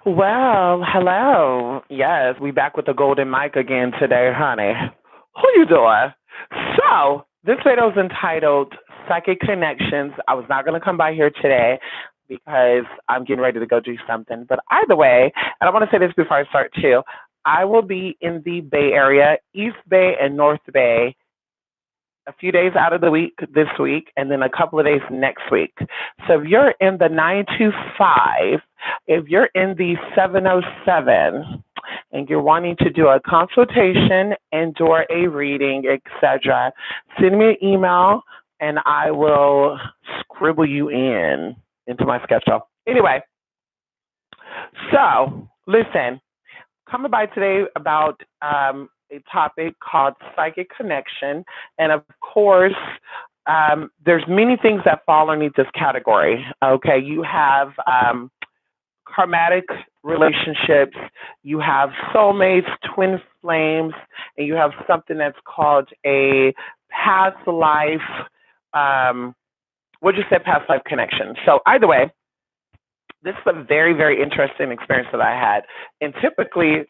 Well, hello. Yes, we back with the golden mic again today, honey. Who you doing? This video is entitled Psychic Connections. I was not going to come by here today because I'm getting ready to go do something. But either way, and I want to say this before I start too, I will be in the Bay Area, East Bay and North Bay, a few days out of the week this week, and then a couple of days next week. So if you're in the 925, if you're in the 707, and you're wanting to do a consultation and or a reading, etc., send me an email and I will scribble you into my schedule. Anyway, so listen, coming by today about a topic called psychic connection. And of course, there's many things that fall underneath this category. Okay, you have karmatic relationships, you have soulmates, twin flames, and you have something that's called a past life, what you said, past life connection. So either way, this is a very, very interesting experience that I had. And typically,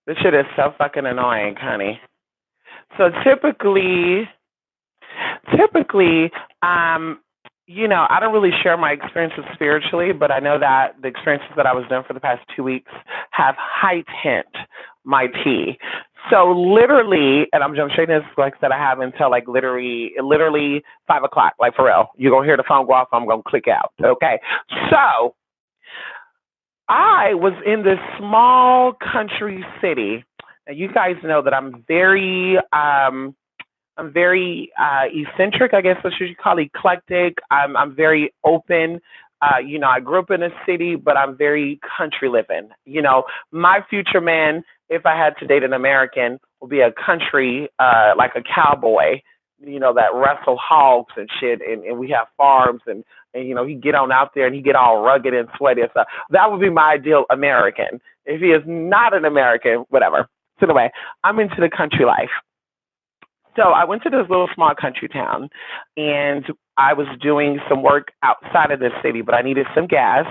this shit is so fucking annoying, honey. So typically, I don't really share my experiences spiritually, but I know that the experiences that I was doing for the past 2 weeks have heightened my tea. So literally, and I'm straight in this, like I said, I have until like literally 5 o'clock, like for real. You're going to hear the phone go off, I'm going to click out, okay? So I was in this small country city. And you guys know that I'm very eccentric, I guess what you should call eclectic. I'm very open. I grew up in a city, but I'm very country living. My future man, if I had to date an American, would be a country, like a cowboy, that wrestle hogs and shit, and we have farms, and he get on out there and he get all rugged and sweaty and stuff. That would be my ideal American. If he is not an American, whatever. So anyway, I'm into the country life. So I went to this little small country town, and I was doing some work outside of this city, but I needed some gas.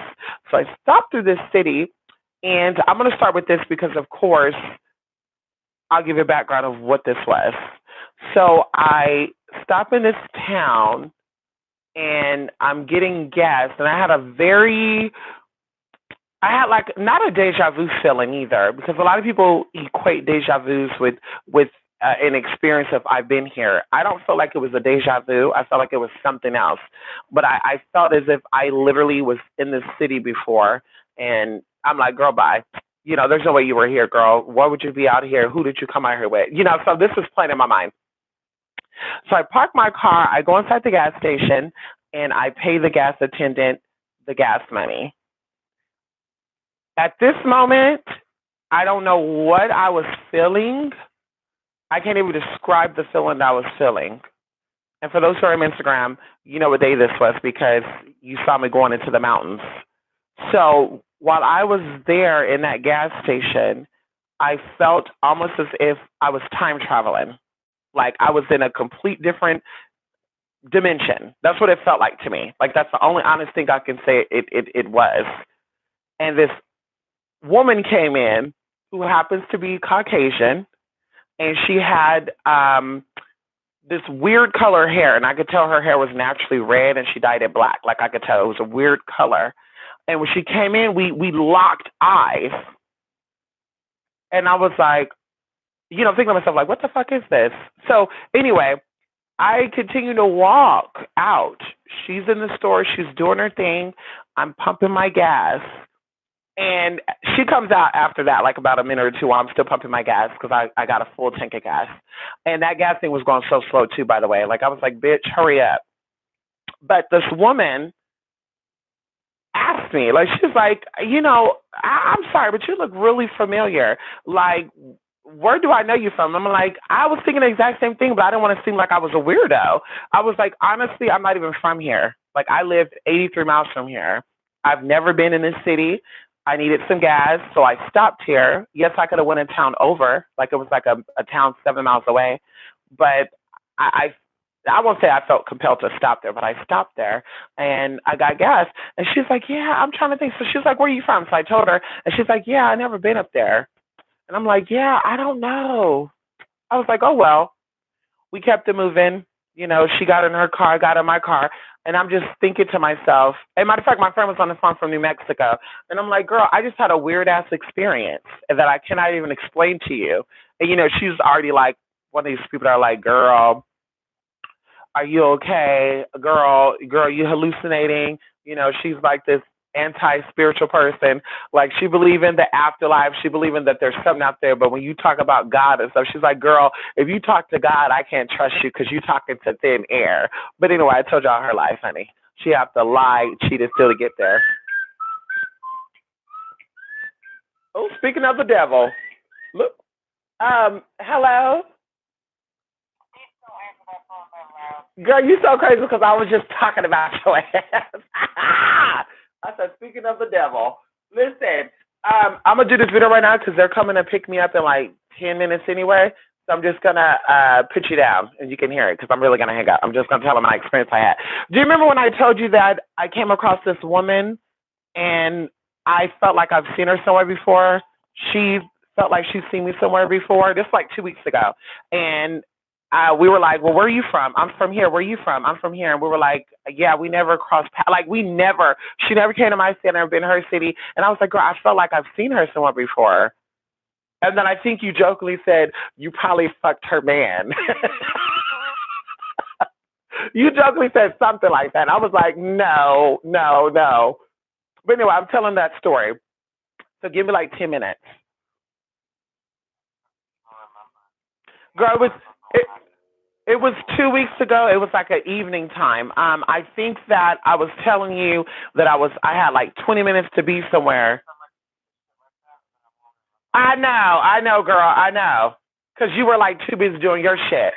So I stopped through this city, and I'm going to start with this because, of course, I'll give you a background of what this was. So I stop in this town, and I'm getting gas, and I had like not a deja vu feeling either, because a lot of people equate deja vus with an experience of I've been here. I don't feel like it was a deja vu. I felt like it was something else. But I felt as if I literally was in this city before, and I'm like, girl, bye. There's no way you were here, girl. Why would you be out here? Who did you come out here with? So this is playing in my mind. So I park my car, I go inside the gas station, and I pay the gas attendant the gas money. At this moment, I don't know what I was feeling. I can't even describe the feeling that I was feeling. And for those who are on Instagram, you know what day this was because you saw me going into the mountains. So while I was there in that gas station, I felt almost as if I was time traveling. Like I was in a complete different dimension. That's what it felt like to me. Like that's the only honest thing I can say it was. And this woman came in who happens to be Caucasian, and she had this weird color hair, and I could tell her hair was naturally red, and she dyed it black. Like I could tell it was a weird color. And when she came in, we locked eyes, and I was like, thinking to myself, like, what the fuck is this? So anyway, I continue to walk out. She's in the store. She's doing her thing. I'm pumping my gas. And she comes out after that, like about a minute or two, while I'm still pumping my gas because I got a full tank of gas. And that gas thing was going so slow, too, by the way. Like, I was like, bitch, hurry up. But this woman asked me, like, she's like, I'm sorry, but you look really familiar. Like, where do I know you from? I'm like, I was thinking the exact same thing, but I didn't want to seem like I was a weirdo. I was like, honestly, I'm not even from here. Like, I live 83 miles from here. I've never been in this city. I needed some gas, so I stopped here. Yes, I could have went a town over, like it was like a town 7 miles away, but I I won't say I felt compelled to stop there, but I stopped there and I got gas. And she's like, yeah, I'm trying to think. So she's like, where are you from? So I told her, and she's like, yeah, I never been up there. And I'm like, yeah, I don't know. I was like, oh well. We kept it moving. You know, she got in her car, I got in my car, and I'm just thinking to myself. And matter of fact, my friend was on the phone from New Mexico, and I'm like, girl, I just had a weird ass experience that I cannot even explain to you. And you know, she's already like one of these people that are like, girl, are you okay? Girl, you hallucinating? You know, she's like this anti-spiritual person. Like she believe in the afterlife. She believe in that there's something out there. But when you talk about God and stuff, she's like, girl, if you talk to God, I can't trust you because you talking to thin air. But anyway, I told y'all her life, honey. She have to lie, cheat, and steal to get there. Oh, speaking of the devil, look. Hello. Girl, you so crazy because I was just talking about your ass. I said, speaking of the devil, listen, I'm gonna do this video right now because they're coming to pick me up in like 10 minutes anyway. So I'm just gonna put you down and you can hear it because I'm really gonna hang up. I'm just gonna tell them my experience I had. Do you remember when I told you that I came across this woman and I felt like I've seen her somewhere before? She felt like she's seen me somewhere before. This like 2 weeks ago, and we were like, well, where are you from? I'm from here. Where are you from? I'm from here. And we were like, yeah, we never crossed paths. Like, she never came to my city. I've never been to her city. And I was like, girl, I felt like I've seen her somewhere before. And then I think you jokingly said, you probably fucked her man. You jokingly said something like that. I was like, no, no, no. But anyway, I'm telling that story. So give me like 10 minutes. Girl, it was 2 weeks ago. It was like an evening time. I think that I was telling you that I had like 20 minutes to be somewhere. I know, girl, I know. Cause you were like too busy doing your shit.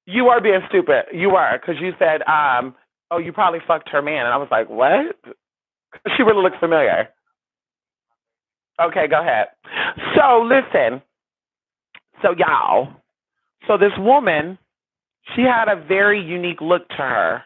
You were being stupid. You were, cause you said, oh, you probably fucked her man, and I was like, what? She really looks familiar. Okay, go ahead. So listen, so y'all, so this woman, she had a very unique look to her.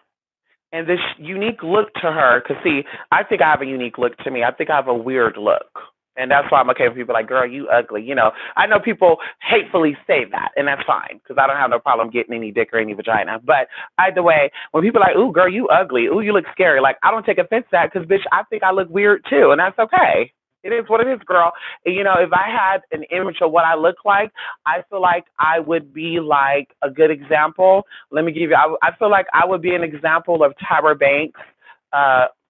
And this unique look to her, because see, I think I have a unique look to me. I think I have a weird look. And that's why I'm okay with people like, girl, you ugly. You know, I know people hatefully say that, and that's fine, because I don't have no problem getting any dick or any vagina. But either way, when people are like, ooh, girl, you ugly. Ooh, you look scary. Like, I don't take offense to that because, bitch, I think I look weird too, and that's okay. It is what it is, girl. And, you know, if I had an image of what I look like, I feel like I would be like a good example. Let me give you, I feel like I would be an example of Tyra Banks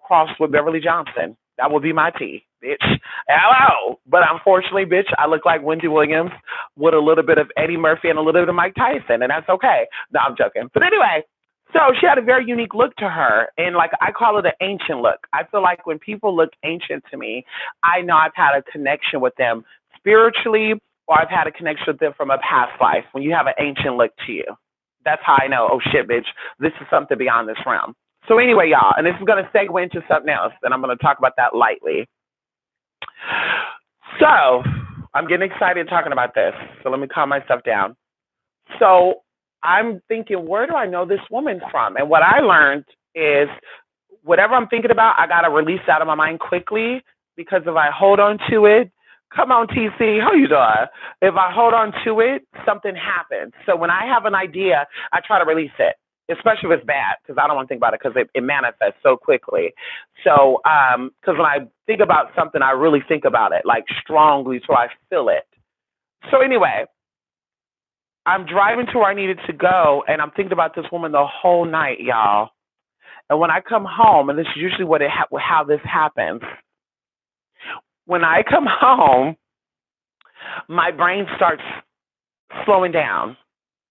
crossed with Beverly Johnson. That would be my tea, bitch. Hello. But unfortunately, bitch, I look like Wendy Williams with a little bit of Eddie Murphy and a little bit of Mike Tyson, and that's okay. No, I'm joking. But anyway, so she had a very unique look to her, and like I call it an ancient look. I feel like when people look ancient to me, I know I've had a connection with them spiritually, or I've had a connection with them from a past life. When you have an ancient look to you, that's how I know. Oh shit, bitch, this is something beyond this realm. So anyway, y'all, and this is going to segue into something else, and I'm going to talk about that lightly. So I'm getting excited talking about this. So let me calm myself down. So I'm thinking, where do I know this woman from? And what I learned is whatever I'm thinking about, I got to release it out of my mind quickly because if I hold on to it, come on, TC, how you doing? If I hold on to it, something happens. So when I have an idea, I try to release it, especially if it's bad, because I don't want to think about it because it manifests so quickly. So, because when I think about something, I really think about it like strongly so I feel it. So anyway, I'm driving to where I needed to go, and I'm thinking about this woman the whole night, y'all. And when I come home, and this is usually how this happens, when I come home, my brain starts slowing down,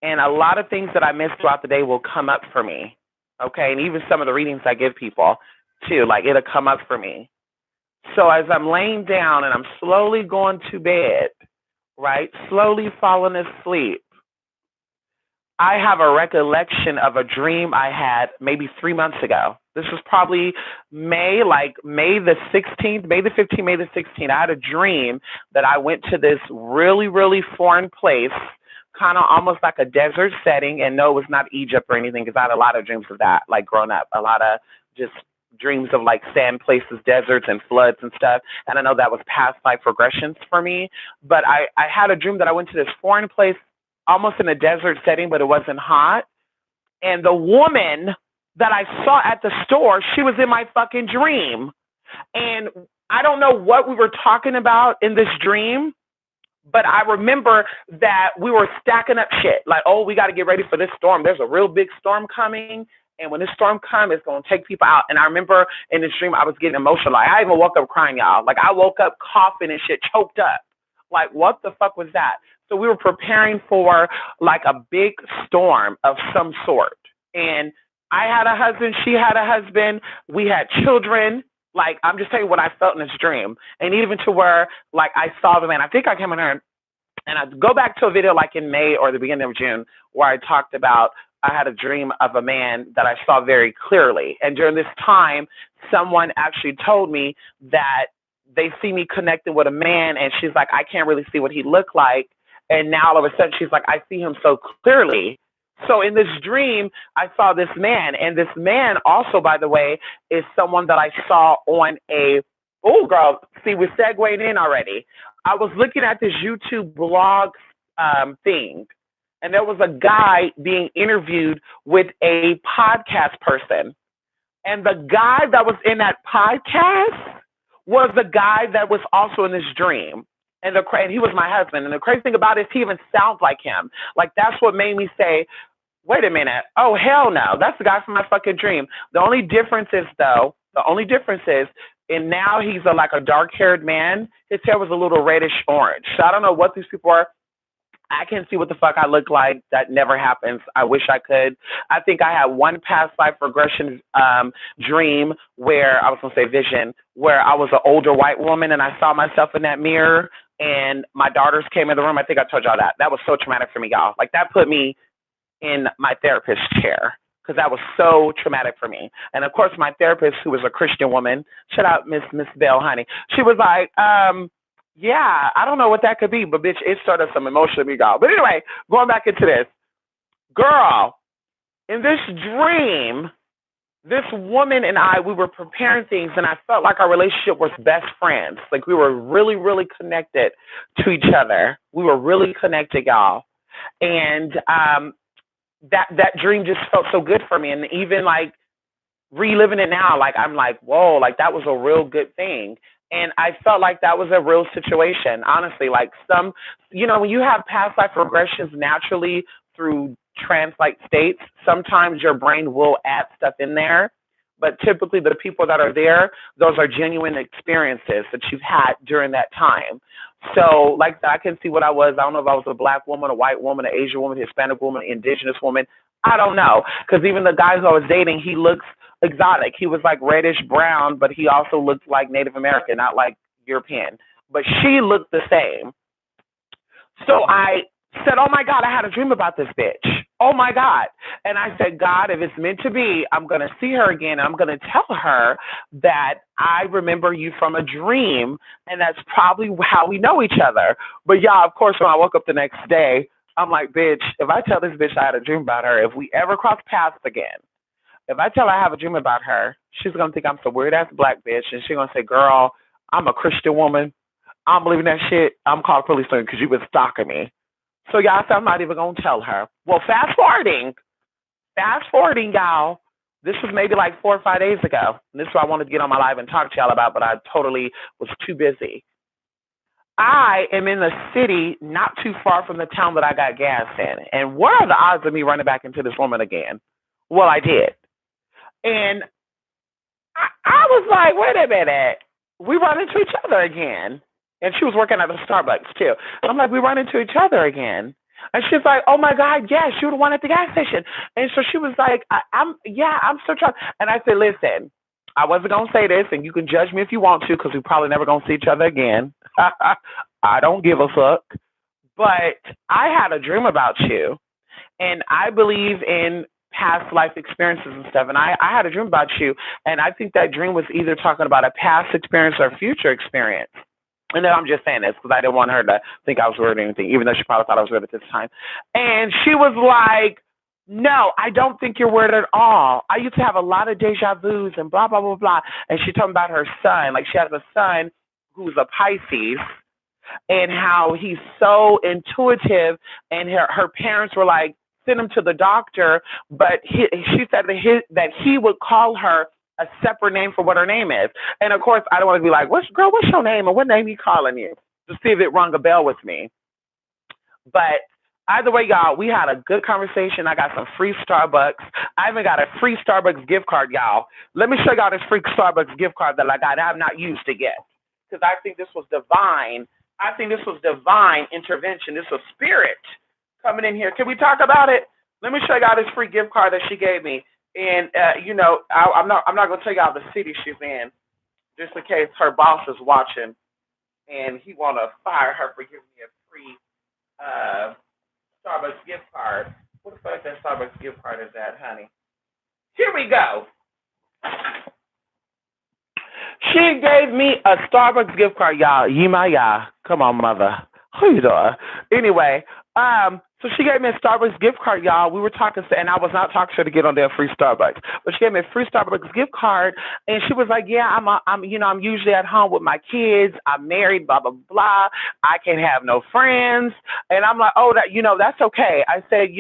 and a lot of things that I missed throughout the day will come up for me. Okay, and even some of the readings I give people too, like it'll come up for me. So as I'm laying down and I'm slowly going to bed, right, slowly falling asleep, I have a recollection of a dream I had maybe 3 months ago. This was probably May the 16th, May the 15th, May the 16th. I had a dream that I went to this really, really foreign place kind of almost like a desert setting. And no, it was not Egypt or anything, because I had a lot of dreams of that, like growing up, a lot of just dreams of like sand places, deserts, and floods and stuff. And I know that was past life regressions for me. But I had a dream that I went to this foreign place, almost in a desert setting, but it wasn't hot. And the woman that I saw at the store, she was in my fucking dream. And I don't know what we were talking about in this dream, but I remember that we were stacking up shit. Like, oh, we got to get ready for this storm. There's a real big storm coming. And when this storm comes, it's going to take people out. And I remember in this dream, I was getting emotional. Like, I even woke up crying, y'all. Like, I woke up coughing and shit, choked up. Like, what the fuck was that? So we were preparing for like a big storm of some sort. And I had a husband. She had a husband. We had children. Like, I'm just telling you what I felt in this dream. And even to where, like, I saw the man. I think I came in here and I go back to a video like in May or the beginning of June where I talked about I had a dream of a man that I saw very clearly. And during this time, someone actually told me that they see me connected with a man, and she's like, I can't really see what he looked like. And now all of a sudden she's like, I see him so clearly. So in this dream, I saw this man, and this man also, by the way, is someone that I saw on oh girl, see, we're segueing in already. I was looking at this YouTube blog thing, and there was a guy being interviewed with a podcast person. And the guy that was in that podcast was the guy that was also in this dream. And he was my husband. And the crazy thing about it is he even sounds like him. Like, that's what made me say, wait a minute. Oh, hell no. That's the guy from my fucking dream. The only difference is, and now he's like a dark-haired man. His hair was a little reddish orange. So I don't know what these people are. I can't see what the fuck I look like. That never happens. I wish I could. I think I had one past life regression dream where I was going to say vision, where I was an older white woman and I saw myself in that mirror and my daughters came in the room. I think I told y'all that. That was so traumatic for me, y'all. Like, that put me in my therapist chair because that was so traumatic for me. And of course, my therapist, who was a Christian woman, shout out Miss Bell, honey, she was like, yeah, I don't know what that could be, but bitch, it started some emotion in me, y'all. But anyway, going back into this. Girl, in this dream, this woman and I, we were preparing things, and I felt like our relationship was best friends. Like, we were really, really connected to each other. We were really connected, y'all. And that dream just felt so good for me. And even, like, reliving it now, like, I'm like, whoa, like, that was a real good thing. And I felt like that was a real situation, honestly. Like, when you have past life regressions naturally through trance-like states, sometimes your brain will add stuff in there. But typically the people that are there, those are genuine experiences that you've had during that time. So, like, I can see what I was. I don't know if I was a black woman, a white woman, an Asian woman, Hispanic woman, indigenous woman. I don't know. Because even the guy who I was dating, he looks exotic. He was like reddish brown, but he also looked like Native American, not like European. But she looked the same. So I said, oh my God, I had a dream about this bitch. Oh my God. And I said, God, if it's meant to be, I'm going to see her again. And I'm going to tell her that I remember you from a dream. And that's probably how we know each other. But yeah, of course, when I woke up the next day, I'm like, bitch, if I tell this bitch I had a dream about her, if we ever cross paths again, if I tell her I have a dream about her, she's going to think I'm some weird-ass black bitch. And she's going to say, girl, I'm a Christian woman. I don't believe in that shit. I'm calling police on you because you've been stalking me. So y'all said I'm not even going to tell her. Well, fast forwarding, y'all. This was maybe like 4 or 5 days ago. And this is what I wanted to get on my live and talk to y'all about, but I totally was too busy. I am in a city not too far from the town that I got gas in. And what are the odds of me running back into this woman again? Well, I did. And I was like, wait a minute. We run into each other again. And she was working at a Starbucks, too. And I'm like, we run into each other again. And she's like, oh, my God, yes, you were the one at the gas station. And so she was like, I'm still trying. And I said, listen, I wasn't going to say this, and you can judge me if you want to, because we're probably never going to see each other again. I don't give a fuck. But I had a dream about you, and I believe in past life experiences and stuff. And I had a dream about you, and I think that dream was either talking about a past experience or a future experience. And then I'm just saying this because I didn't want her to think I was weird or anything, even though she probably thought I was weird at this time. And she was like, no, I don't think you're weird at all. I used to have a lot of deja vus and blah, blah, blah, blah. And she told me about her son. Like she has a son who's a Pisces and how he's so intuitive. And her parents were like, send him to the doctor. But she said that he would call her a separate name for what her name is. And of course, I don't want to be like, what's your name? Or what name he calling you? To see if it rung a bell with me. But either way, y'all, we had a good conversation. I got some free Starbucks. I even got a free Starbucks gift card, y'all. Let me show y'all this free Starbucks gift card that I got. I have not used it yet because I think this was divine. I think this was divine intervention. This was spirit coming in here. Can we talk about it? Let me show y'all this free gift card that she gave me. And I'm not gonna tell y'all the city she's in, just in case her boss is watching, and he wanna fire her for giving me a free Starbucks gift card. What the fuck that Starbucks gift card is at, honey? Here we go. She gave me a Starbucks gift card, y'all. Yimaya. Come on, mother. Who you doing? Anyway, so she gave me a Starbucks gift card, y'all. We were talking, and I was not talking to her to get on their free Starbucks, but she gave me a free Starbucks gift card, and she was like, "Yeah, I'm usually at home with my kids. I'm married, blah blah blah. I can't have no friends." And I'm like, "Oh, that's okay." I said,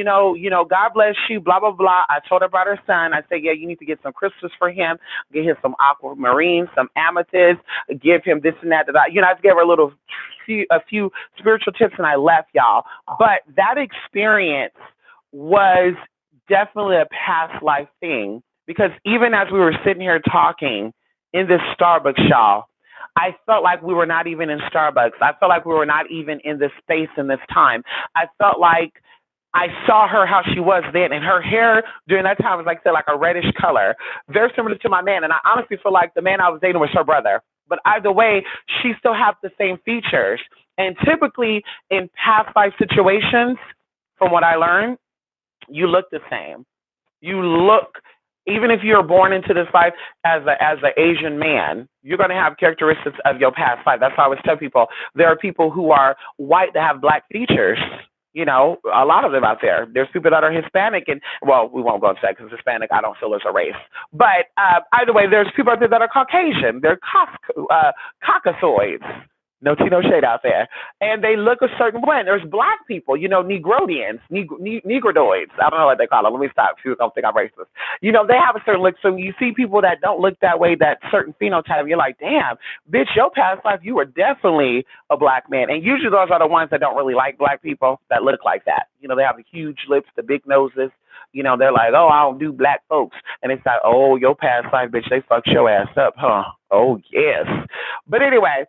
God bless you, blah blah blah. I told her about her son. I said, "Yeah, you need to get some crystals for him. Get him some aquamarine, some amethyst. Give him this and that." I just gave her a few spiritual tips, and I left, y'all. But that experience was definitely a past life thing, because even as we were sitting here talking in this Starbucks, y'all, I felt like we were not even in Starbucks. I felt like we were not even in this space in this time. I felt like I saw her how she was then, and her hair during that time was, like I said, like a reddish color, very similar to my man. And I honestly feel like the man I was dating was her brother. But either way, she still has the same features. And typically in past life situations, from what I learned, you look the same. You look, even if you're born into this life as an Asian man, you're going to have characteristics of your past life. That's why I always tell people there are people who are white that have black features. A lot of them out there. There's people that are Hispanic, and well, we won't go into that because Hispanic I don't feel is a race. But either way, there's people out there that are Caucasian. They're Caucasoids. No tea, no shade out there. And they look a certain way. There's black people, Negroidians, Negroids. I don't know what they call them. Let me stop. People don't think I'm racist. They have a certain look. So you see people that don't look that way, that certain phenotype, you're like, damn, bitch, your past life, you were definitely a black man. And usually those are the ones that don't really like black people that look like that. They have the huge lips, the big noses. They're like, oh, I don't do black folks. And it's like, oh, your past life, bitch, they fucked your ass up, huh? Oh, yes. But anyway,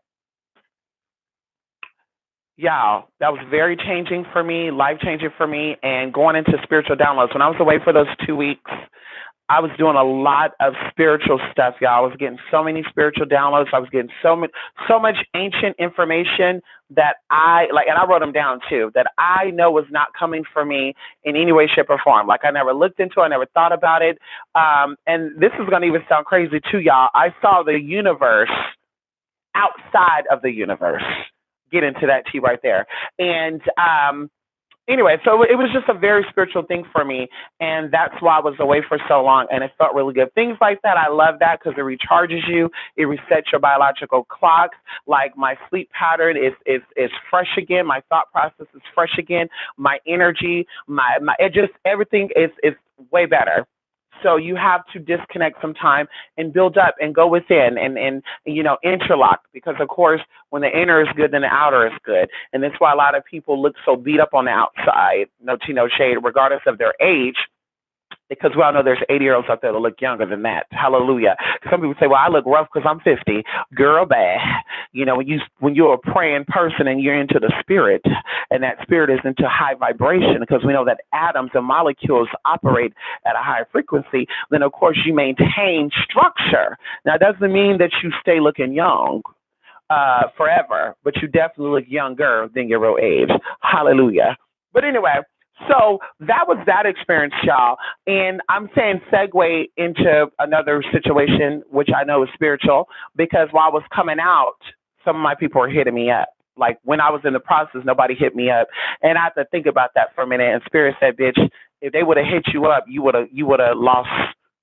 y'all, that was very changing for me, life changing for me, and going into spiritual downloads. When I was away for those 2 weeks, I was doing a lot of spiritual stuff, y'all. I was getting so many spiritual downloads. I was getting so much ancient information that and I wrote them down too, that I know was not coming for me in any way, shape, or form. Like I never looked into it, I never thought about it. And this is going to even sound crazy too, y'all. I saw the universe outside of the universe. Get into that tea right there. And anyway, so it was just a very spiritual thing for me, and that's why I was away for so long, and it felt really good. Things like that, I love that because it recharges you. It resets your biological clock. Like my sleep pattern is fresh again. My thought process is fresh again. My energy, everything is way better. So you have to disconnect some time and build up and go within and interlock, because of course when the inner is good, then the outer is good. And that's why a lot of people look so beat up on the outside, no tea, no shade, regardless of their age, because we all know there's 80-year-olds out there that look younger than that. Hallelujah. Some people say, well, I look rough because I'm 50. Girl, bad. When you're a praying person and you're into the spirit, and that spirit is into high vibration, because we know that atoms and molecules operate at a high frequency, then of course you maintain structure. Now, it doesn't mean that you stay looking young forever, but you definitely look younger than your real age. Hallelujah. But anyway, so that was that experience, y'all. And I'm saying segue into another situation, which I know is spiritual, because while I was coming out some of my people are hitting me up. Like when I was in the process, nobody hit me up, and I had to think about that for a minute. And Spirit said, "Bitch, if they would have hit you up, you would have lost,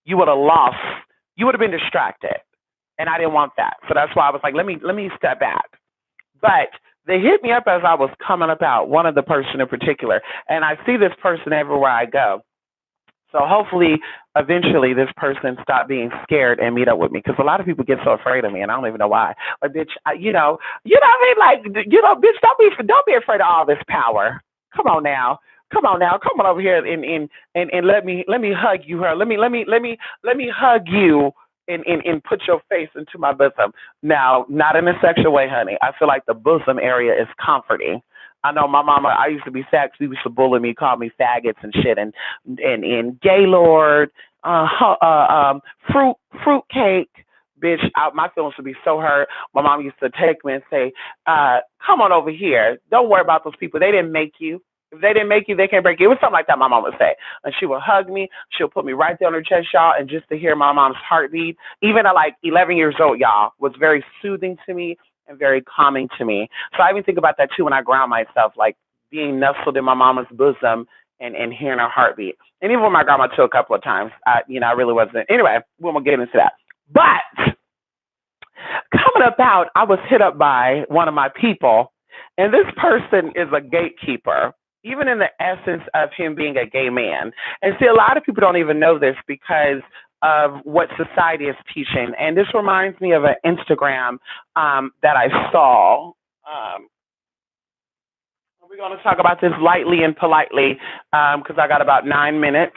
you would have been distracted." And I didn't want that, so that's why I was like, let me step back. But they hit me up as I was coming about, one of the person in particular, and I see this person everywhere I go. So hopefully, eventually, this person stop being scared and meet up with me. Because a lot of people get so afraid of me, and I don't even know why. Like, bitch, you know what I mean? Like, bitch, don't be afraid of all this power. Come on now, come on now, come on over here and let me hug you, her. Let me hug you. And put your face into my bosom. Now, not in a sexual way, honey. I feel like the bosom area is comforting. I know my mama. I used to be sex. She used to bully me, call me faggots and shit, and Gaylord, fruit cake, bitch. My feelings would be so hurt. My mom used to take me and say, "Come on over here. Don't worry about those people. They didn't make you. If they didn't make you, they can't break you." It was something like that my mom would say. And she would hug me. She'll put me right there on her chest, y'all. And just to hear my mom's heartbeat, even at like 11 years old, y'all, was very soothing to me and very calming to me. So I even think about that too when I ground myself, like being nestled in my mama's bosom and hearing her heartbeat. And even with my grandma too a couple of times, I really wasn't. Anyway, we won't get into that. But coming about, I was hit up by one of my people, and this person is a gatekeeper, even in the essence of him being a gay man. And see, a lot of people don't even know this because of what society is teaching. And this reminds me of an Instagram that I saw. We're going to talk about this lightly and politely because I got about 9 minutes.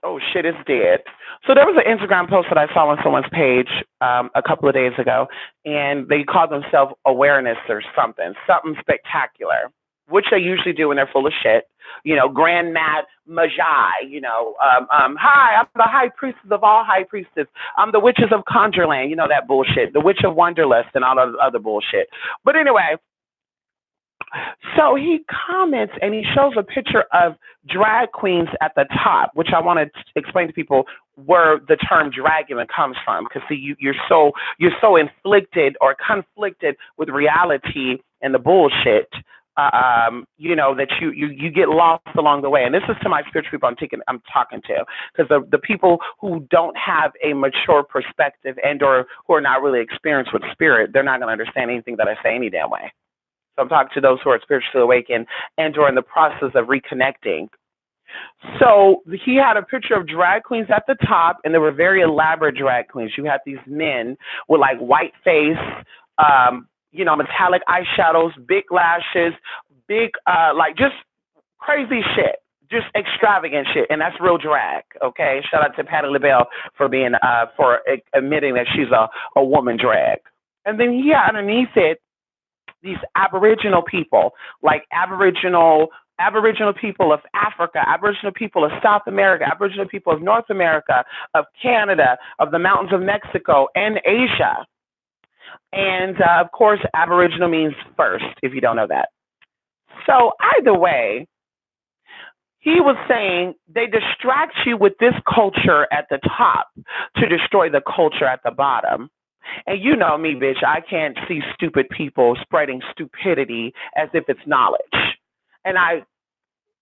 Oh, shit, it's dead. So there was an Instagram post that I saw on someone's page a couple of days ago, and they called themselves awareness or something spectacular, which they usually do when they're full of shit. Grand Magi, hi, I'm the high priestess of all high priestess. I'm the witches of Conjureland, that bullshit, the witch of Wonderlust and all of the other bullshit. But anyway, so he comments and he shows a picture of drag queens at the top, which I want to explain to people where the term drag even comes from. Because see, you're so inflicted or conflicted with reality and the bullshit, that you get lost along the way. And this is to my spiritual people I'm talking to, because the people who don't have a mature perspective and or who are not really experienced with spirit, they're not going to understand anything that I say any damn way. So I'm talking to those who are spiritually awakened and or in the process of reconnecting. So he had a picture of drag queens at the top, and they were very elaborate drag queens. You had these men with like white face, metallic eyeshadows, big lashes, big, like just crazy shit, just extravagant shit. And that's real drag. Okay. Shout out to Patti LaBelle for for admitting that she's a woman drag. And then he had underneath it, these Aboriginal people, like Aboriginal people of Africa, Aboriginal people of South America, Aboriginal people of North America, of Canada, of the mountains of Mexico and Asia. And of course, Aboriginal means first, if you don't know that. So either way, he was saying they distract you with this culture at the top to destroy the culture at the bottom. And you know me, bitch, I can't see stupid people spreading stupidity as if it's knowledge. And I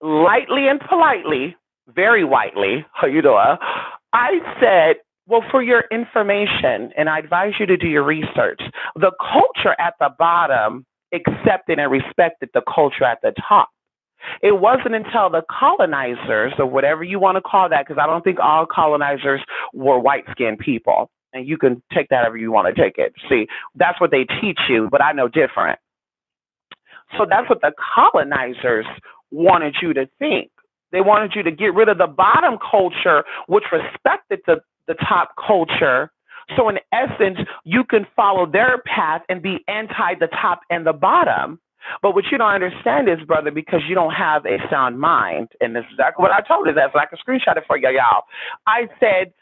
lightly and politely, very whitely, I said, well, for your information, and I advise you to do your research, the culture at the bottom accepted and respected the culture at the top. It wasn't until the colonizers, or whatever you want to call that, because I don't think all colonizers were white-skinned people. And you can take that however you want to take it. See, that's what they teach you, but I know different. So that's what the colonizers wanted you to think. They wanted you to get rid of the bottom culture, which respected the top culture. So in essence, you can follow their path and be anti the top and the bottom. But what you don't understand is, brother, because you don't have a sound mind, and this is exactly what I told you, so I can screenshot it for y'all. I said,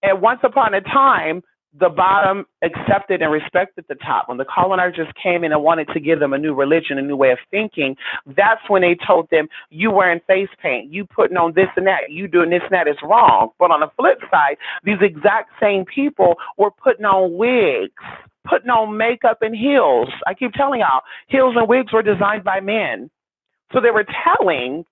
and once upon a time, the bottom accepted and respected the top. When the colonizers came in and wanted to give them a new religion, a new way of thinking, that's when they told them, you wearing face paint, you putting on this and that, you doing this and that is wrong. But on the flip side, these exact same people were putting on wigs, putting on makeup and heels. I keep telling y'all, heels and wigs were designed by men. So they were telling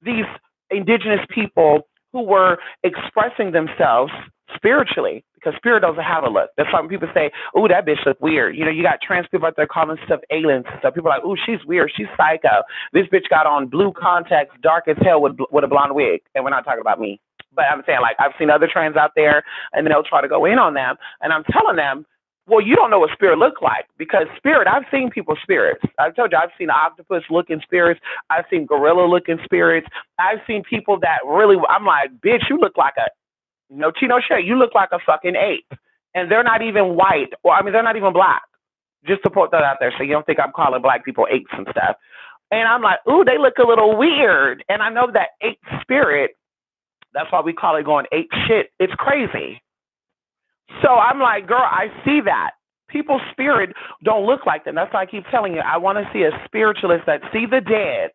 these indigenous people who were expressing themselves spiritually, because spirit doesn't have a look. That's why when people say, "Ooh, that bitch look weird." You know, you got trans people out there calling stuff aliens and stuff. People are like, "Ooh, she's weird. She's psycho. This bitch got on blue contacts, dark as hell with a blonde wig." And we're not talking about me, but I'm saying, like, I've seen other trans out there, and they'll try to go in on them, and I'm telling them, well, you don't know what spirit look like, because spirit, I've seen people's spirits. I've told you, I've seen octopus looking spirits. I've seen gorilla looking spirits. I've seen people that really, I'm like, bitch, you look like a, no chino shit, you look like a fucking ape. And they're not even white, or I mean, they're not even black. Just to put that out there so you don't think I'm calling black people apes and stuff. And I'm like, ooh, they look a little weird. And I know that ape spirit, that's why we call it going ape shit. It's crazy. So I'm like, girl, I see that. People's spirit don't look like them. That's why I keep telling you, I want to see a spiritualist that see the dead.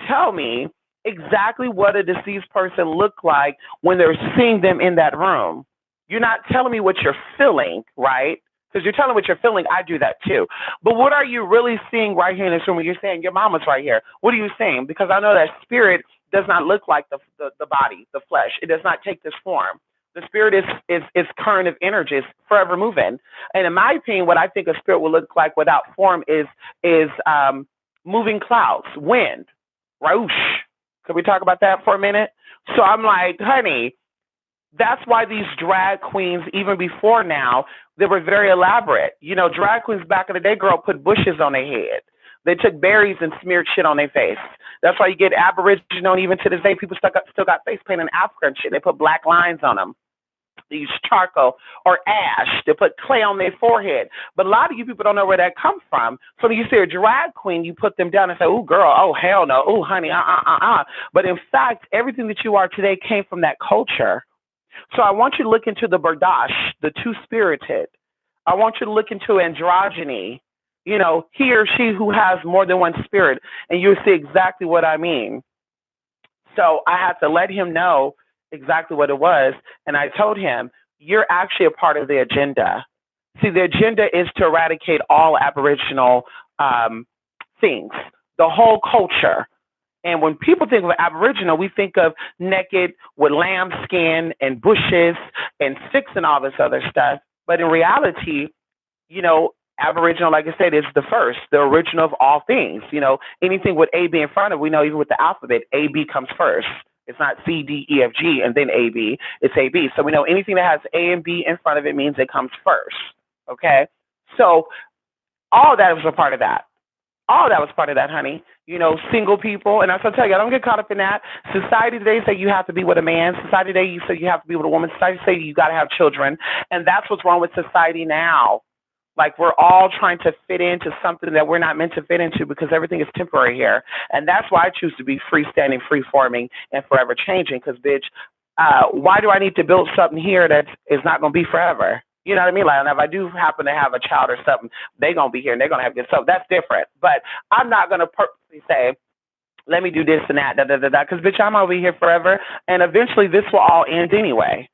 Tell me exactly what a deceased person look like when they're seeing them in that room. You're not telling me what you're feeling, right? Because you're telling what you're feeling. I do that too. But what are you really seeing right here in this room when you're saying your mama's right here? What are you saying? Because I know that spirit does not look like the body, the flesh. It does not take this form. The spirit is current of energy, is forever moving. And in my opinion, what I think a spirit will look like without form is moving clouds, wind, roosh. Could we talk about that for a minute? So I'm like, honey, that's why these drag queens, even before now, they were very elaborate. You know, drag queens back in the day, girl, put bushes on their head. They took berries and smeared shit on their face. That's why you get Aboriginal, and even to this day, people still got face paint in Africa and shit. They put black lines on them. They use charcoal or ash. They put clay on their forehead. But a lot of you people don't know where that comes from. So when you see a drag queen, you put them down and say, "Ooh, girl, oh, hell no. Ooh, honey, But in fact, everything that you are today came from that culture. So I want you to look into the Bardash, the two-spirited. I want you to look into androgyny. You know, he or she who has more than one spirit, and you'll see exactly what I mean. So I had to let him know exactly what it was, and I told him, you're actually a part of the agenda. See, the agenda is to eradicate all Aboriginal things, the whole culture. And when people think of Aboriginal, we think of naked with lamb skin and bushes and sticks and all this other stuff. But in reality, you know, Aboriginal, like I said, is the first, the original of all things. You know, anything with A, B in front of, we know even with the alphabet, A, B comes first. It's not C, D, E, F, G, and then A, B. It's A, B. So we know anything that has A and B in front of it means it comes first. Okay? So all that was a part of that. All that was part of that, honey. You know, single people. And I tell you, I don't get caught up in that. Society today say you have to be with a man. Society today you say you have to be with a woman. Society say you got to have children. And that's what's wrong with society now. Like, we're all trying to fit into something that we're not meant to fit into, because everything is temporary here. And that's why I choose to be freestanding, free-forming, and forever changing. Because, bitch, why do I need to build something here that is not going to be forever? You know what I mean? Like, if I do happen to have a child or something, they're going to be here and they're going to have good stuff. That's different. But I'm not going to purposely say, let me do this and that, because, bitch, I'm over here forever. And eventually this will all end anyway.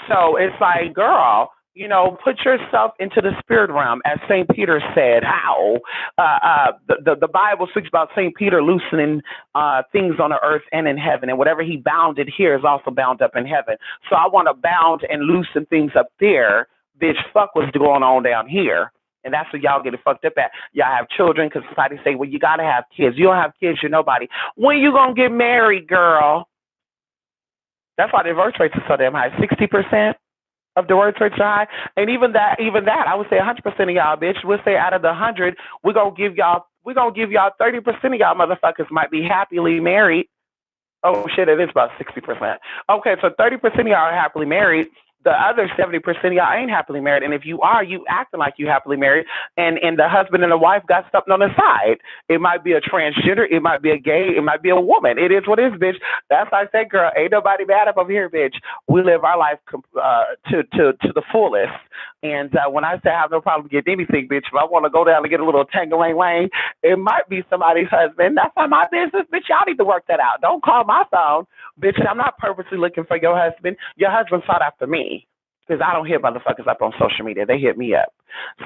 So it's like, girl, you know, put yourself into the spirit realm, as St. Peter said. How? The Bible speaks about St. Peter loosening things on the earth and in heaven, and whatever he bounded here is also bound up in heaven. So I want to bound and loosen things up there. Bitch, fuck what's going on down here. And that's what y'all get it fucked up at. Y'all have children because society say, well, you got to have kids. You don't have kids, you're nobody. When you going to get married, girl? That's why the divorce rates are so damn high. 60% of divorce rates are high. And even that, I would say 100% of y'all, bitch. We'll say out of the 100, we're going to give y'all 30% of y'all motherfuckers might be happily married. Oh, shit, it is about 60%. Okay, so 30% of y'all are happily married. The other 70% of y'all ain't happily married. And if you are, you acting like you happily married. And the husband and the wife got something on the side. It might be a transgender. It might be a gay. It might be a woman. It is what it is, bitch. That's why I say, girl, ain't nobody bad up over here, bitch. We live our life to the fullest. And when I say I have no problem getting anything, bitch, if I want to go down and get a little tangle-lang-lang, it might be somebody's husband. That's not my business, bitch. Y'all need to work that out. Don't call my phone. Bitch, I'm not purposely looking for your husband. Your husband sought after me. because I don't hit motherfuckers up on social media. They hit me up.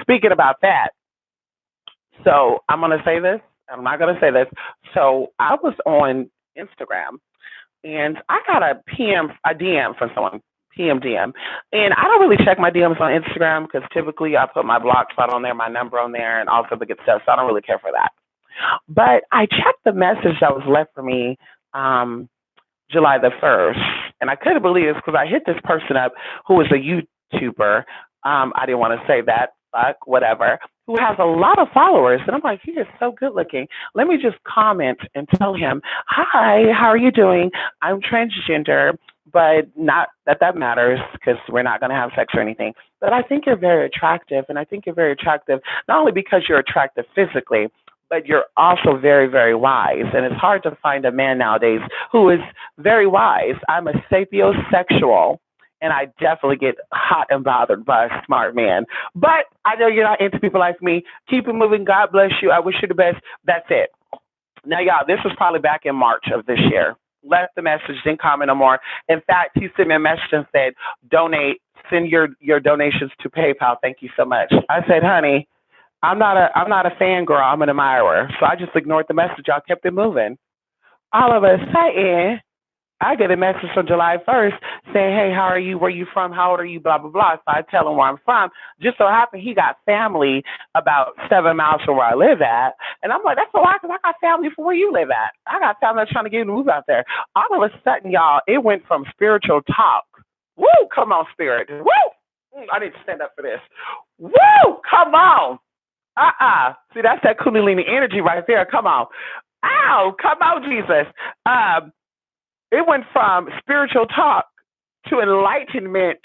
Speaking about that, so I'm gonna say this. I'm not gonna say this. So I was on Instagram and I got a DM from someone, DM, and I don't really check my DMs on Instagram because typically I put my block spot on there, my number on there, and all sorts of good stuff. So I don't really care for that. But I checked the message that was left for me July the 1st, and I couldn't believe it because I hit this person up who was a YouTuber. I didn't want to say that, fuck, whatever, who has a lot of followers. And I'm like, he is so good looking. Let me just comment and tell him, hi, how are you doing? I'm transgender, but not that that matters because we're not going to have sex or anything. But I think you're very attractive. And I think you're very attractive, not only because you're attractive physically, but you're also very, very wise. And it's hard to find a man nowadays who is very wise. I'm a sapiosexual, and I definitely get hot and bothered by a smart man. But I know you're not into people like me. Keep it moving. God bless you. I wish you the best. That's it. Now, y'all, this was probably back in March of this year. Left the message, didn't comment no more. In fact, he sent me a message and said, donate, send your donations to PayPal. Thank you so much. I said, honey, I'm not a fangirl. I'm an admirer. So I just ignored the message. I kept it moving. All of a sudden, I get a message on July 1st saying, hey, how are you? Where are you from? How old are you? Blah, blah, blah. So I tell him where I'm from. Just so happened he got family about 7 miles from where I live at. And I'm like, that's a lot because I got family from where you live at. I got family that's trying to get him to move out there. All of a sudden, y'all, it went from spiritual talk. Woo, come on, spirit. Woo! I need to stand up for this. Woo, come on. See, that's that Kundalini energy right there. Come on. Ow, come on, Jesus. It went from spiritual talk to enlightenment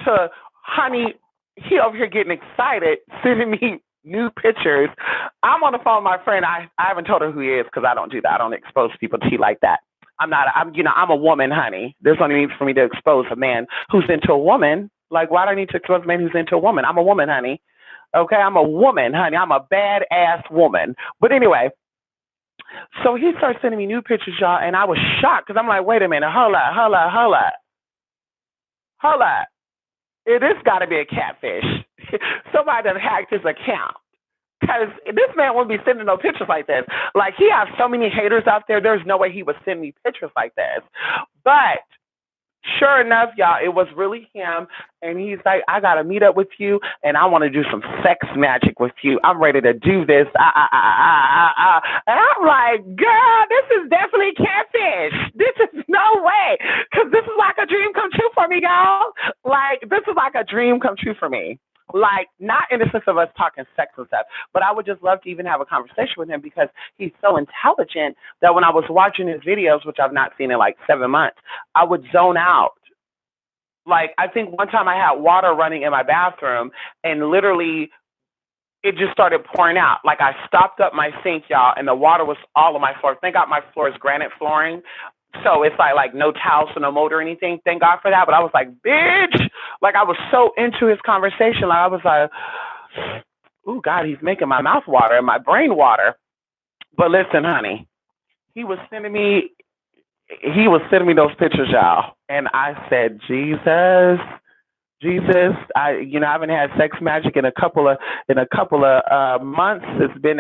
to, honey, he over here getting excited, sending me new pictures. I'm on the phone with my friend. I haven't told her who he is because I don't do that. I don't expose people to tea like that. I'm a woman, honey. There's no need for me to expose a man who's into a woman. Like, why do I need to expose a man who's into a woman? I'm a woman, honey. Okay, I'm a woman, honey. I'm a badass woman. But anyway, so he starts sending me new pictures, y'all, and I was shocked because I'm like, wait a minute, hold up. This got to be a catfish. Somebody done hacked his account. Because this man wouldn't be sending no pictures like this. Like, he has so many haters out there, there's no way he would send me pictures like this. But sure enough, y'all, it was really him. And he's like, I got to meet up with you, and I want to do some sex magic with you. I'm ready to do this. And I'm like, girl, this is definitely catfish. This is no way. Because this is like a dream come true for me, y'all. Like, this is like a dream come true for me. Like, not in the sense of us talking sex and stuff, but I would just love to even have a conversation with him because he's so intelligent that when I was watching his videos, which I've not seen in like 7 months, I would zone out. Like, I think one time I had water running in my bathroom and literally it just started pouring out. Like, I stopped up my sink, y'all, and the water was all on my floor. Thank God my floor is granite flooring. So it's like no towels or no mold or anything. Thank God for that. But I was like, bitch. Like, I was so into his conversation. Like, I was like, ooh, God, he's making my mouth water and my brain water. But listen, honey, he was sending me those pictures, y'all. And I said, Jesus, I haven't had sex magic in a couple of months. It's been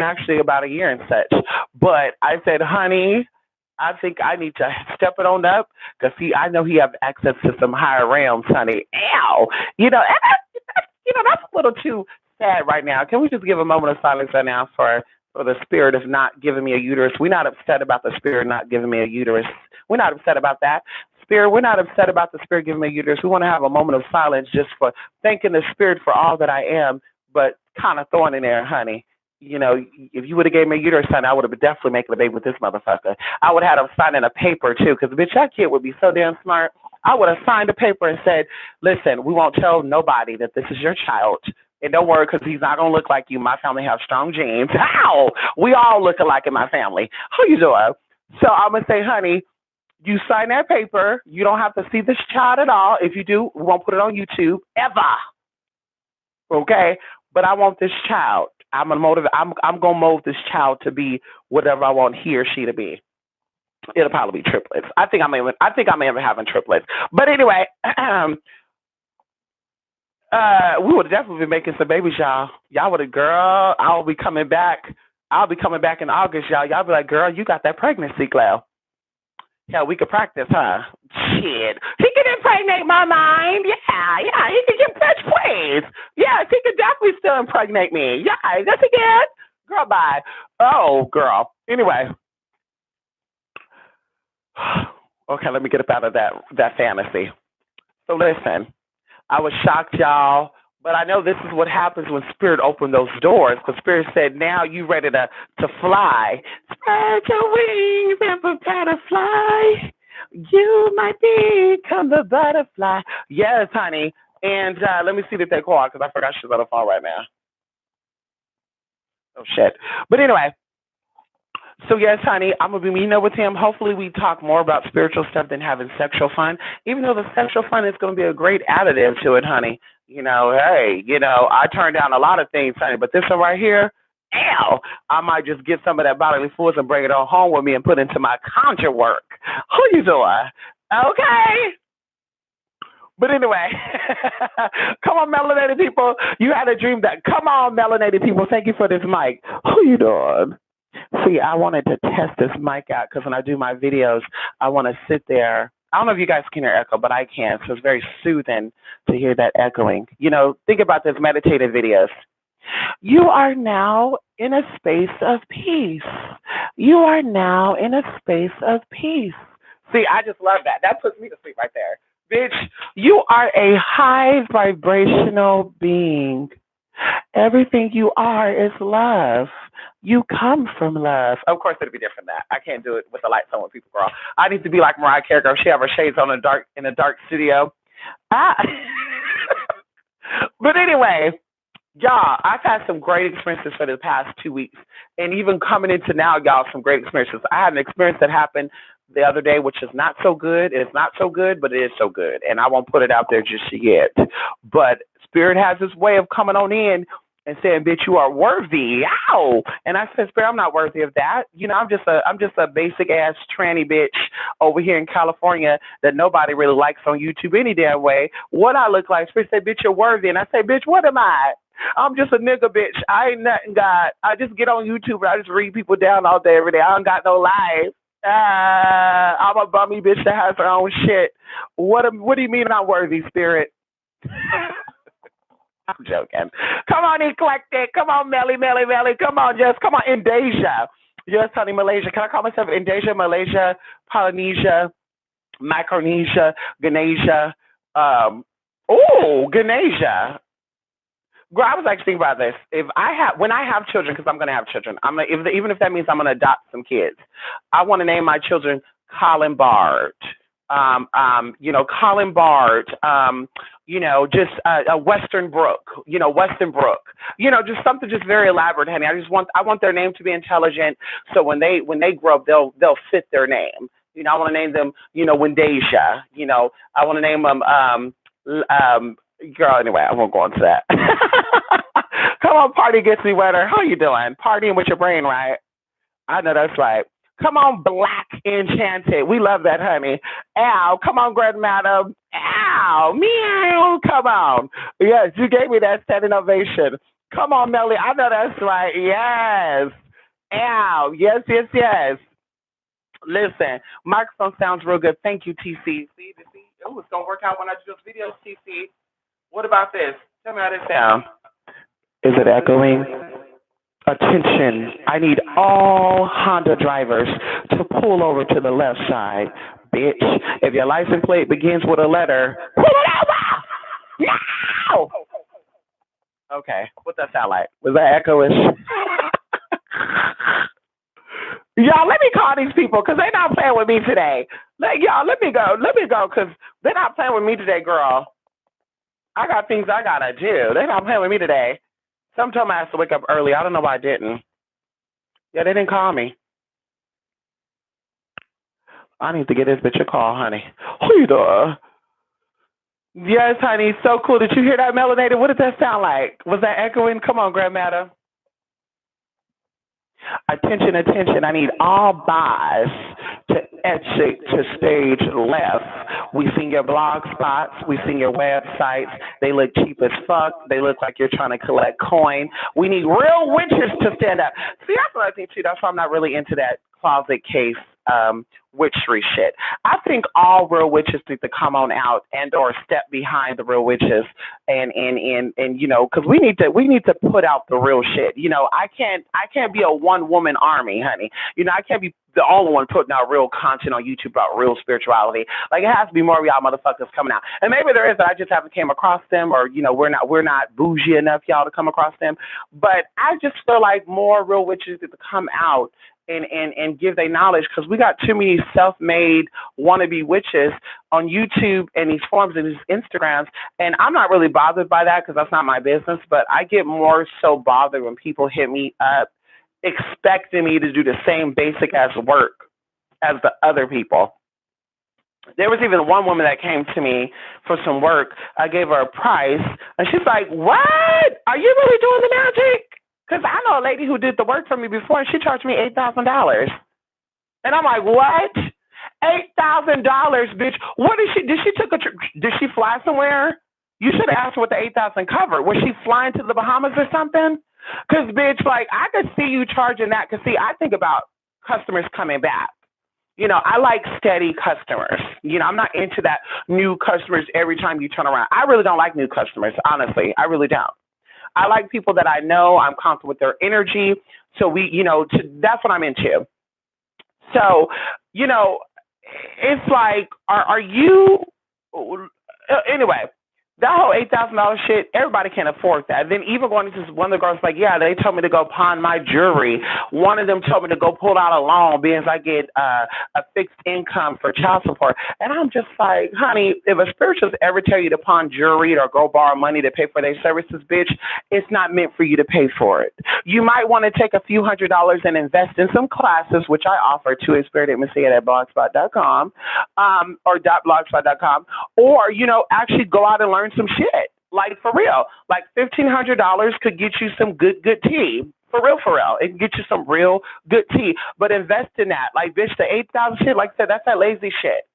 actually about a year and such. But I said, honey, I think I need to step it on up because I know he has access to some higher realms, honey. Ow, that's a little too sad right now. Can we just give a moment of silence right now for the spirit of not giving me a uterus? We're not upset about the spirit not giving me a uterus. We're not upset about that. Spirit, we're not upset about the spirit giving me a uterus. We want to have a moment of silence just for thanking the spirit for all that I am, but kind of throwing in there, honey. If you would have gave me a uterus, son, I would have been definitely making a baby with this motherfucker. I would have had him signing a paper, too, because, bitch, that kid would be so damn smart. I would have signed a paper and said, listen, we won't tell nobody that this is your child. And don't worry, because he's not going to look like you. My family has strong genes. How? We all look alike in my family. How you doing? So I'm going to say, honey, you sign that paper. You don't have to see this child at all. If you do, we won't put it on YouTube ever. Okay? But I want this child. I'm gonna mold this child to be whatever I want he or she to be. It'll probably be triplets. I think I may even having triplets. But anyway, We would have definitely been making some babies, y'all. Y'all would have, girl. I'll be coming back. I'll be coming back in August, y'all. Y'all be like, girl, you got that pregnancy glow. Yeah, we could practice, huh? Shit. He can impregnate my mind. Yeah, he can get bitch, please. Yes, he could definitely still impregnate me. Yeah, yes, he can. Girl, bye. Oh, girl. Anyway. Okay, let me get up out of that fantasy. So listen, I was shocked, y'all. But I know this is what happens when Spirit opened those doors. Because Spirit said, now you ready to fly. Spread your wings and prepare to fly. You might become the butterfly. Yes, honey. And let me see if they call because I forgot she's on the phone right now. Oh, shit. But anyway, so yes, honey, I'm gonna be meeting up with him. Hopefully, we talk more about spiritual stuff than having sexual fun. Even though the sexual fun is gonna be a great additive to it, honey. Hey, I turned down a lot of things, honey, but this one right here, ow, I might just get some of that bodily fluids and bring it on home with me and put it into my conjure work. Who you doing? Okay. But anyway, come on, melanated people. You had a dream that. Come on, melanated people. Thank you for this mic. Who you doing? See, I wanted to test this mic out because when I do my videos, I want to sit there. I don't know if you guys can hear echo, but I can. So it's very soothing to hear that echoing. Think about this meditative videos. You are now in a space of peace. You are now in a space of peace. See, I just love that. That puts me to sleep right there. Bitch, you are a high vibrational being. Everything you are is love. You come from love. Of course, it'd be different than that. I can't do it with the lights on with people, girl. I need to be like Mariah Carey, girl. She have her shades on in a dark studio. But anyway, y'all, I've had some great experiences for the past 2 weeks. And even coming into now, y'all, some great experiences. I had an experience that happened the other day, which is not so good. It's not so good, but it is so good. And I won't put it out there just yet. But Spirit has this way of coming on in and saying, bitch, you are worthy. Ow. And I said, Spirit, I'm not worthy of that. I'm just a basic ass tranny bitch over here in California that nobody really likes on YouTube any damn way. What I look like, Spirit said, bitch, you're worthy. And I say, bitch, what am I? I'm just a nigga, bitch. I ain't nothing, God. I just get on YouTube and I just read people down all day, every day. I don't got no life. I'm a bummy bitch that has her own shit. What do you mean I'm worthy, Spirit? I'm joking. Come on, Eclectic. Come on, Melly. Come on, come on, Indonesia. Yes, honey, Malaysia. Can I call myself Indonesia, Malaysia, Polynesia, Micronesia, Ganesia? Ganesia. Girl, I was actually thinking about this. When I have children, because I'm gonna have children, even if that means I'm gonna adopt some kids, I want to name my children Colin Bard. Colin Bard. Just Western Brook. Western Brook. Just something just very elaborate, honey. I want their name to be intelligent, so when they grow up, they'll fit their name. I want to name them, Wendasia. I want to name them girl, anyway, I won't go into that. Come on, party gets me wetter. How you doing? Partying with your brain, right? I know that's right. Come on, Black Enchanted. We love that, honey. Ow. Come on, Grand Madam. Ow. Meow. Come on. Yes, you gave me that standing ovation. Come on, Melly. I know that's right. Yes. Ow. Yes. Listen, microphone sounds real good. Thank you, TC. See? Oh, it's going to work out when I do this video, TC. What about this? Tell me how this sounds. Is it echoing? Attention. I need all Honda drivers to pull over to the left side. Bitch, if your license plate begins with a letter, pull it over! No! Okay, what that sound like? Was that echoish? Y'all, let me call these people because they're not playing with me today. Y'all, let me go because they're not playing with me today, girl. I got things I gotta do. They're not playing with me today. Sometimes I have to wake up early. I don't know why I didn't. Yeah, they didn't call me. I need to get this bitch a call, honey. Who you doing? Yes, honey. So cool. Did you hear that, Melanated? What did that sound like? Was that echoing? Come on, Grandmother. Attention. I need all buys to exit to stage left. We seen your blog spots. We seen your websites. They look cheap as fuck. They look like you're trying to collect coin. We need real witches to stand up. See, that's what I think too. That's why I'm not really into that closet case witchery shit. I think all real witches need to come on out and or step behind the real witches and you know, because we need to put out the real shit. You know, I can't be a one woman army, honey. You know, I can't be the only one putting out real content on YouTube about real spirituality. Like it has to be more of y'all motherfuckers coming out. And maybe there is, but I just haven't came across them, or you know, we're not bougie enough y'all to come across them. But I just feel like more real witches need to come out and give their knowledge, because we got too many self-made wannabe witches on YouTube and these forums and these Instagrams. And I'm not really bothered by that because that's not my business, but I get more so bothered when people hit me up expecting me to do the same basic as work as the other people. There was even one woman that came to me for some work. I gave her a price and she's like, "What? Are you really doing the magic?" Because I know a lady who did the work for me before, and she charged me $8,000. And I'm like, what? $8,000, bitch. What did she? Did she fly somewhere? You should have asked her what the $8,000 covered. Was she flying to the Bahamas or something? Because, bitch, like I could see you charging that. Because see, I think about customers coming back. You know, I like steady customers. You know, I'm not into that new customers every time you turn around. I really don't like new customers, honestly. I really don't. I like people that I know, I'm comfortable with their energy. So that's what I'm into. So, you know, it's like, are you, anyway, that whole $8,000 shit, everybody can't afford that. Then even going into one of the girls like, yeah, they told me to go pawn my jewelry. One of them told me to go pull out a loan because I get a fixed income for child support. And I'm just like, honey, if a spiritualist ever tell you to pawn jewelry or go borrow money to pay for their services, bitch, it's not meant for you to pay for it. You might want to take a few $100s and invest in some classes, which I offer to spiritedmessiah@blogspot.com or .blogspot.com, or, you know, actually go out and learn some shit, like for real. Like $1,500 could get you some good tea. For real. It can get you some real good tea, but invest in that. Like, bitch, the $8,000 shit, like I said, that's that lazy shit,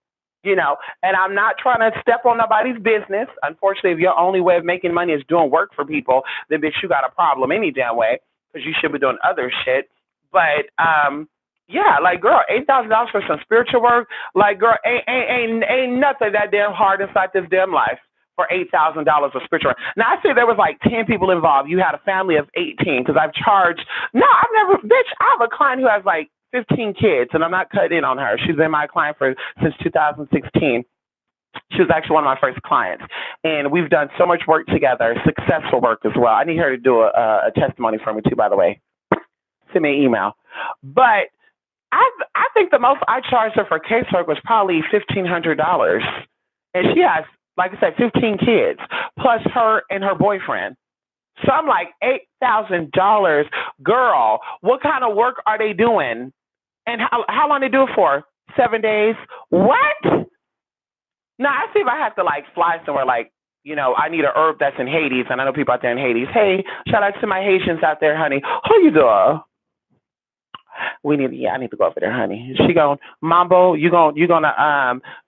you know. And I'm not trying to step on nobody's business. Unfortunately, if your only way of making money is doing work for people, then bitch, you got a problem any damn way, because you should be doing other shit. But yeah, like girl, $8,000 for some spiritual work, like girl, ain't nothing that damn hard inside this damn life. For $8,000 for spiritual. Now I say there was like 10 people involved. You had a family of 18, because I've charged. No, I've never. Bitch, I have a client who has like 15 kids, and I'm not cutting in on her. She's been my client since 2016. She was actually one of my first clients, and we've done so much work together, successful work as well. I need her to do a testimony for me too, by the way. Send me an email. But I think the most I charged her for casework was probably $1,500, and she has, like I said, 15 kids, plus her and her boyfriend. So I'm like, $8,000, girl, what kind of work are they doing? And how long they do it for? 7 days? What? Now, I see if I have to like fly somewhere, like, you know, I need a herb that's in Hades, and I know people out there in Hades. Hey, shout out to my Haitians out there, honey. Who you doing? I need to go over there, honey. She going, Mambo, you gonna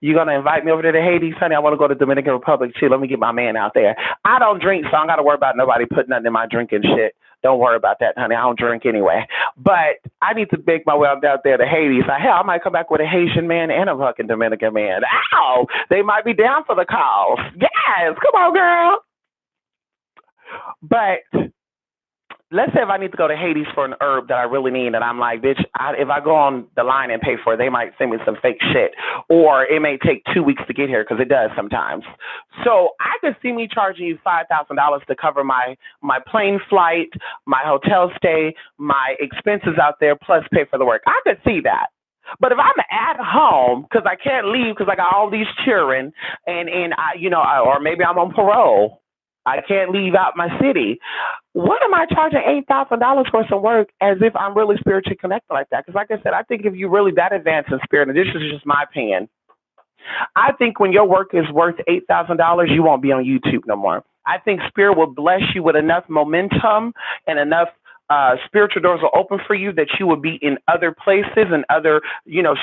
invite me over there to Hades, honey? I want to go to Dominican Republic too. Let me get my man out there. I don't drink, so I don't got to worry about nobody putting nothing in my drinking shit. Don't worry about that, honey. I don't drink anyway. But I need to make my way out there to Hades. Hell, I might come back with a Haitian man and a fucking Dominican man. Ow! They might be down for the cause. Yes, come on, girl. But let's say if I need to go to Hades for an herb that I really need, and I'm like, bitch, if I go on the line and pay for it, they might send me some fake shit. Or it may take 2 weeks to get here, because it does sometimes. So I could see me charging you $5,000 to cover my plane flight, my hotel stay, my expenses out there, plus pay for the work. I could see that. But if I'm at home, because I can't leave because I got all these children, and I, you know, or maybe I'm on parole, I can't leave out my city. What am I charging $8,000 for some work as if I'm really spiritually connected like that? Because like I said, I think if you're really that advanced in spirit, and this is just my opinion, I think when your work is worth $8,000, you won't be on YouTube no more. I think spirit will bless you with enough momentum and enough spiritual doors will open for you that you will be in other places and other,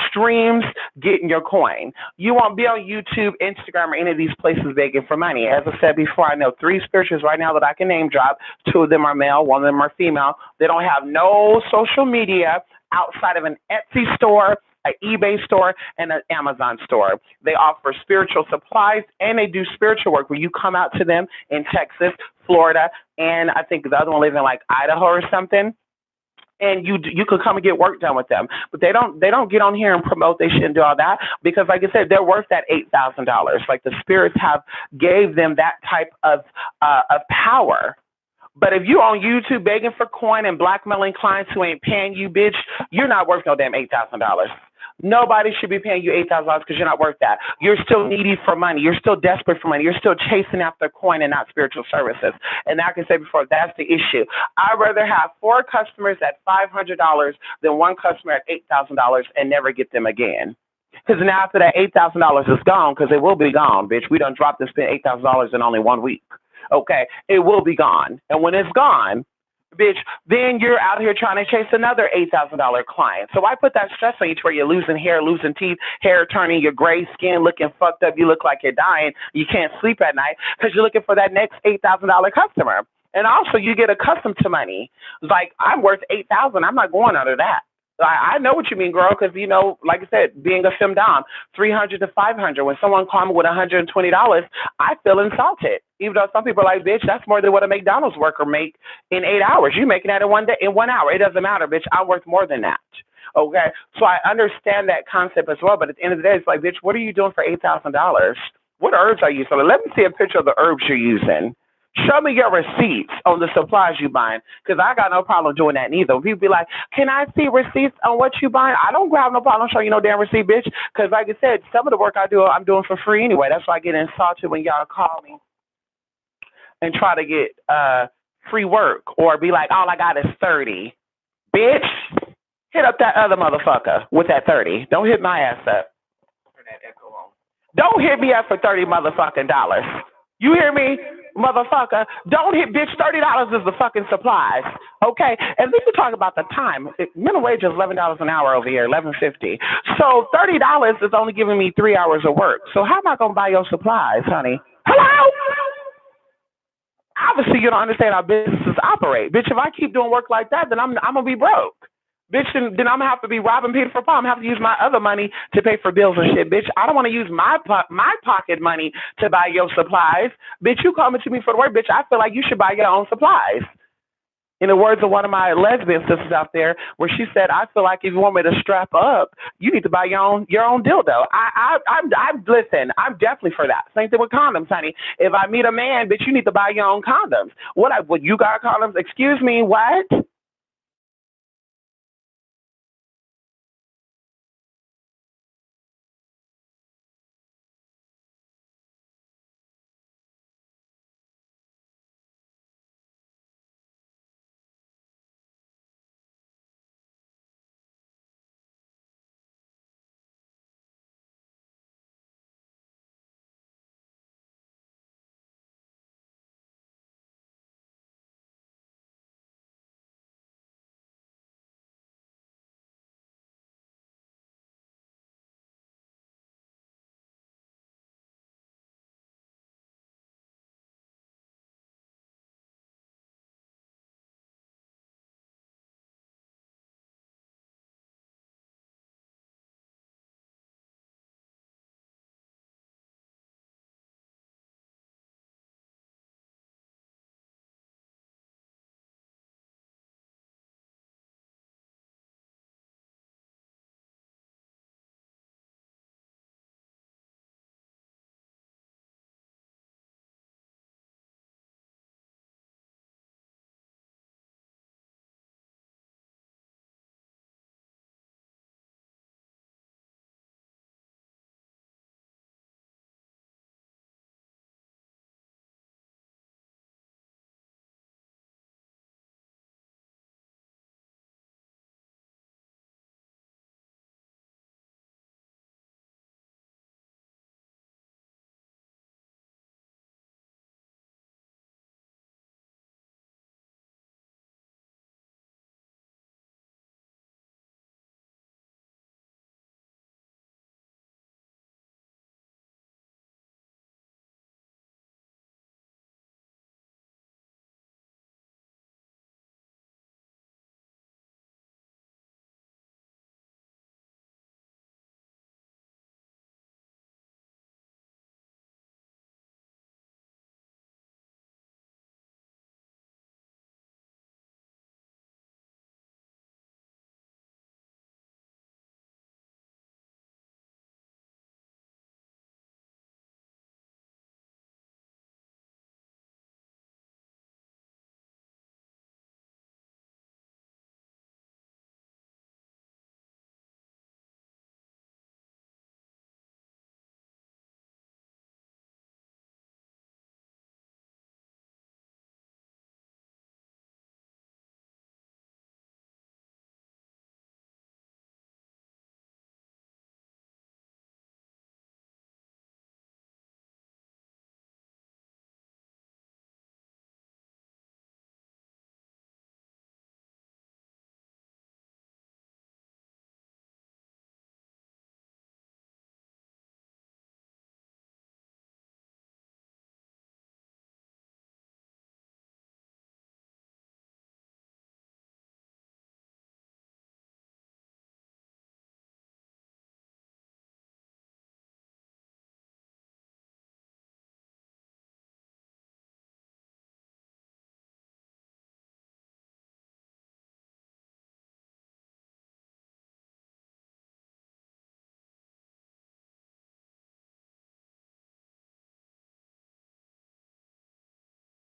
streams getting your coin. You won't be on YouTube, Instagram, or any of these places begging for money. As I said before, I know 3 spirituals right now that I can name drop. 2 of them are male, 1 of them are female. They don't have no social media outside of an Etsy store, an eBay store, and an Amazon store. They offer spiritual supplies and they do spiritual work where you come out to them in Texas, Florida, and I think the other one lives in like Idaho or something. And you could come and get work done with them, but they don't get on here and promote. They shouldn't do all that because, like I said, they're worth that $8,000. Like the spirits have gave them that type of power. But if you on YouTube begging for coin and blackmailing clients who ain't paying you, bitch, you're not worth no damn $8,000. Nobody should be paying you $8,000 because you're not worth that. You're still needy for money. You're still desperate for money. You're still chasing after coin and not spiritual services. And I can say before, that's the issue. I'd rather have 4 customers at $500 than 1 customer at $8,000 and never get them again. Because now after that $8,000 is gone, because it will be gone, bitch. We done dropped and spent $8,000 in only 1 week. Okay, it will be gone. And when it's gone, bitch, then you're out here trying to chase another $8,000 client. So I put that stress on you to where you're losing hair, losing teeth, hair turning, your gray skin looking fucked up. You look like you're dying. You can't sleep at night because you're looking for that next $8,000 customer. And also you get accustomed to money. Like I'm worth $8,000. I'm not going under that. I know what you mean, girl, because, like I said, being a femdom, 300 to 500. When someone calls me with $120, I feel insulted. Even though some people are like, bitch, that's more than what a McDonald's worker make in 8 hours. You making that in 1 day, in 1 hour. It doesn't matter, bitch. I'm worth more than that. Okay, so I understand that concept as well. But at the end of the day, it's like, bitch, what are you doing for $8,000? What herbs are you using? Let me see a picture of the herbs you're using. Show me your receipts on the supplies you buying, because I got no problem doing that neither. People be like, can I see receipts on what you buying? I don't have no problem showing you no damn receipt, bitch, because like I said, some of the work I do, I'm doing for free anyway. That's why I get insulted when y'all call me and try to get free work or be like, all I got is 30. Bitch, hit up that other motherfucker with that 30. Don't hit my ass up. Turn that echo on. Don't hit me up for $30 motherfucking dollars. You hear me? Motherfucker, don't hit, bitch. $30 is the fucking supplies, okay? And then you talk about the time. Minimum wage is $11 an hour over here, $11.50. So $30 is only giving me 3 hours of work. So how am I gonna buy your supplies, honey? Hello? Obviously, you don't understand how businesses operate, bitch. If I keep doing work like that, then I'm gonna be broke. Bitch, then I'm going to have to be robbing Peter for Paul. I'm going to have to use my other money to pay for bills and shit. Bitch, I don't want to use my pocket money to buy your supplies. Bitch, you coming to me for the work. Bitch, I feel like you should buy your own supplies. In the words of one of my lesbian sisters out there, where she said, I feel like if you want me to strap up, you need to buy your own dildo. Listen, I'm definitely for that. Same thing with condoms, honey. If I meet a man, bitch, you need to buy your own condoms. What, you got condoms? Excuse me, what?